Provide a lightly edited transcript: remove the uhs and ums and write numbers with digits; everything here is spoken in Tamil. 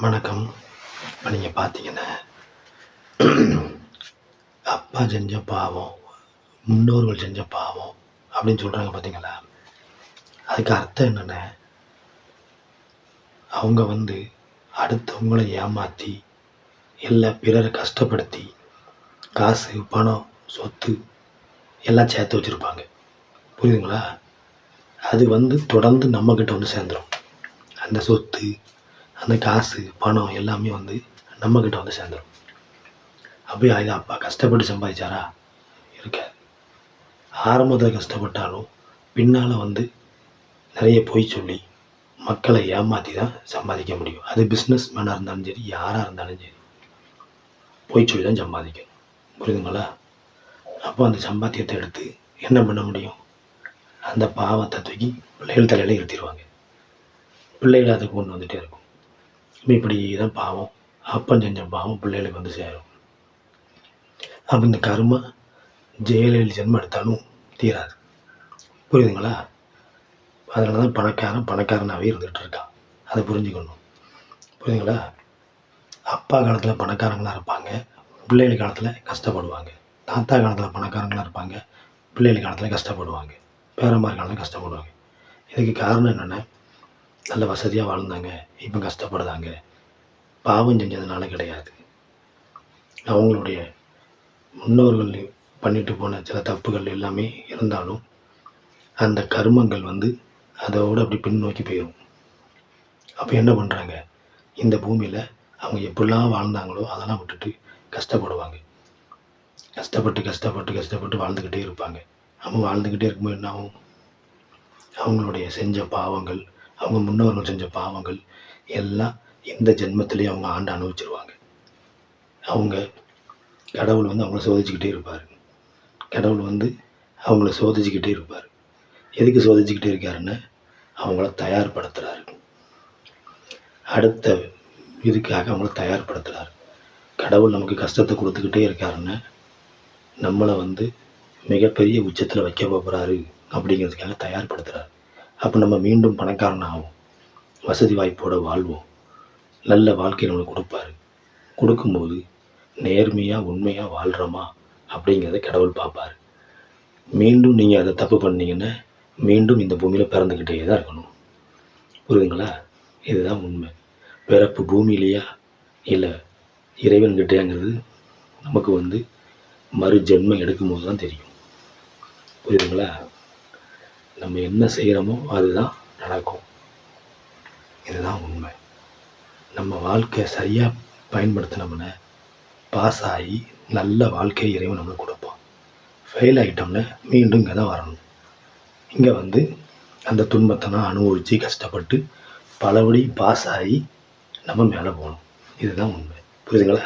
வணக்கம். இப்போ நீங்கள் பார்த்தீங்கன்னா, அப்பா செஞ்ச பாவம், முன்னோர்கள் செஞ்ச பாவம் அப்படின்னு சொல்கிறாங்க பார்த்தீங்களா? அதுக்கு அர்த்தம் என்னென்ன, அவங்க அடுத்தவங்களை ஏமாற்றி, இல்லை பிறரை கஷ்டப்படுத்தி, காசு, பணம், சொத்து எல்லாம் சேர்த்து வச்சுருப்பாங்க. புரியுதுங்களா? அது தொடர்ந்து நம்மக்கிட்ட சேர்ந்துடும். அந்த சொத்து, அந்த காசு, பணம் எல்லாமே நம்மக்கிட்ட சேர்ந்துடும். அப்படியே இது அப்பா கஷ்டப்பட்டு சம்பாதிச்சாரா? இருக்காது. ஆரம்பத்தில் கஷ்டப்பட்டாலும் பின்னால் நிறைய பொய் சொல்லி மக்களை ஏமாற்றி தான் சம்பாதிக்க முடியும். அது பிஸ்னஸ் மேனாக இருந்தாலும் சரி, யாராக இருந்தாலும் சரி, பொய் சொல்லி தான் சம்பாதிக்கணும். புரியுதுங்களா? அப்போ அந்த சம்பாத்தியத்தை எடுத்து என்ன பண்ண முடியும்? அந்த பாவத்தை தூக்கி பிள்ளைகள் தலையில் ஏற்றிடுவாங்க. பிள்ளைகள் அதை கொண்டு வந்துகிட்டே இருக்கும். இப்படி தான் பாவம், அப்பன் செஞ்ச பாவம் பிள்ளைகளுக்கு சேரும். அப்போ இந்த கர்மா 7 ஜென்மம் எடுத்தாலும் தீராது. புரியுதுங்களா? அதனால தான் பணக்காரனாகவே இருந்துகிட்டு இருக்கான். அதை புரிஞ்சுக்கணும். புரியுதுங்களா? அப்பா காலத்தில் பணக்காரங்களாக இருப்பாங்க, பிள்ளைகள் காலத்தில் கஷ்டப்படுவாங்க. தாத்தா காலத்தில் பணக்காரங்களாக இருப்பாங்க, பிள்ளைகள் காலத்தில் கஷ்டப்படுவாங்க. பேரம்மார் காலத்தில் கஷ்டப்படுவாங்க. இதுக்கு காரணம் என்னென்னா, நல்ல வசதியாக வாழ்ந்தாங்க, இப்போ கஷ்டப்படுதாங்க. பாவம் செஞ்சதுனால கிடையாது. அவங்களுடைய முன்னோர்கள் பண்ணிட்டு போன சில தப்புகள் எல்லாமே இருந்தாலும் அந்த கர்மங்கள் அதோடு அப்படி பின்னோக்கி போயிடும். அப்போ என்ன பண்ணுறாங்க, இந்த பூமியில் அவங்க எப்படிலாம் வாழ்ந்தாங்களோ அதெல்லாம் விட்டுட்டு கஷ்டப்படுவாங்க. கஷ்டப்பட்டு வாழ்ந்துக்கிட்டே இருப்பாங்க. அவங்க வாழ்ந்துக்கிட்டே இருக்கும்போது என்ன ஆகும்? அவங்களுடைய செஞ்ச பாவங்கள், அவங்க முன்னோர்கள் செஞ்ச பாவங்கள் எல்லாம் இந்த ஜென்மத்திலேயே அவங்க ஆண்டு அனுபவிச்சிருவாங்க. அவங்க கடவுள் அவங்கள சோதிச்சுக்கிட்டே இருப்பார். கடவுள் அவங்கள சோதிச்சுக்கிட்டே இருப்பார். எதுக்கு சோதிச்சுக்கிட்டே இருக்காருன்னு, அவங்கள தயார்படுத்துகிறாரு. அடுத்த இதுக்காக அவங்கள தயார்படுத்துகிறார். கடவுள் நமக்கு கஷ்டத்தை கொடுத்துக்கிட்டே இருக்காருன்னு நம்மளை மிகப்பெரிய உச்சத்தில் வைக்க போகிறாரு அப்படிங்கிறதுக்காக தயார்படுத்துகிறார். அப்போ நம்ம மீண்டும் பணக்காரனாகவும் வசதி வாய்ப்போடு வாழ்வோம். நல்ல வாழ்க்கை நம்மளுக்கு கொடுப்பாரு. கொடுக்கும்போது நேர்மையாக உண்மையாக வாழ்கிறோமா அப்படிங்கிறத கடவுள் பார்ப்பார். மீண்டும் நீங்கள் அதை தப்பு பண்ணீங்கன்னா மீண்டும் இந்த பூமியில் பிறந்துக்கிட்டே தான் இருக்கணும். புரியுதுங்களா? இதுதான் உண்மை. பிறப்பு பூமியிலையா இல்லை இறைவன்கிட்டேங்கிறது நமக்கு மறு ஜென்மம் எடுக்கும்போது தான் தெரியும். புரியுதுங்களா? நம்ம என்ன செய்கிறோமோ அதுதான் நடக்கும். இதுதான் உண்மை. நம்ம வாழ்க்கை சரியாக பயன்படுத்தினோம்னா பாஸ் ஆகி நல்ல வாழ்க்கையை இறைவன் நம்மளுக்கு கொடுப்போம். ஃபெயில் ஆகிட்டோம்னா மீண்டும் இங்கே தான் வரணும். இங்கே அந்த துன்பத்தை தான் அனுபவித்து கஷ்டப்பட்டு பலபடி பாஸ் ஆகி நம்ம மேலே போகணும். இதுதான் உண்மை. புரியுதுங்களா?